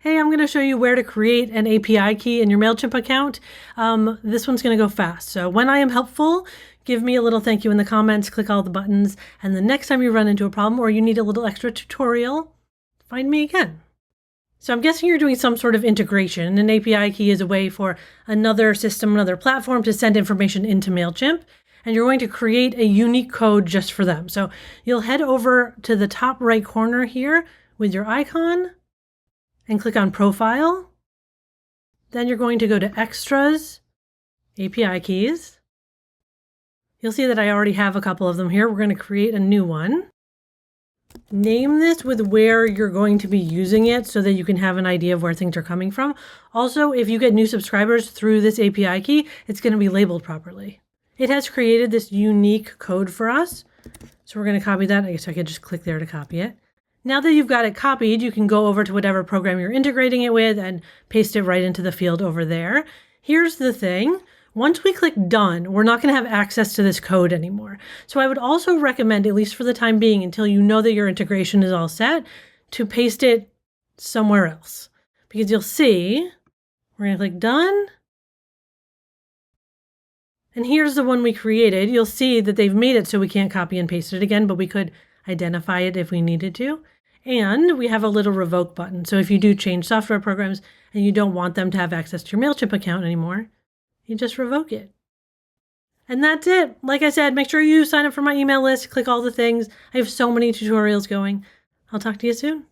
Hey, I'm going to show you where to create an API key in your Mailchimp account. This one's going to go fast. So when I am helpful, give me a little thank you in the comments, click all the buttons, and the next time you run into a problem or you need a little extra tutorial, find me again. So I'm guessing you're doing some sort of integration. An API key is a way for another system, another platform to send information into Mailchimp, and you're going to create a unique code just for them. So you'll head over to the top right corner here with your icon, and click on Profile. Then you're going to go to Extras, API Keys. You'll see that I already have a couple of them here. We're going to create a new one. Name this with where you're going to be using it so that you can have an idea of where things are coming from. Also, if you get new subscribers through this API key, it's going to be labeled properly. It has created this unique code for us. So we're going to copy that. I guess I could just click there to copy it. Now that you've got it copied, you can go over to whatever program you're integrating it with and paste it right into the field over there. Here's the thing. Once we click done, we're not going to have access to this code anymore. So I would also recommend, at least for the time being, until you know that your integration is all set, to paste it somewhere else. Because you'll see, we're going to click done. And here's the one we created. You'll see that they've made it so we can't copy and paste it again, but we could identify it if we needed to. And we have a little revoke button. So if you do change software programs and you don't want them to have access to your Mailchimp account anymore, you just revoke it. And that's it. Like I said, make sure you sign up for my email list, click all the things. I have so many tutorials going. I'll talk to you soon.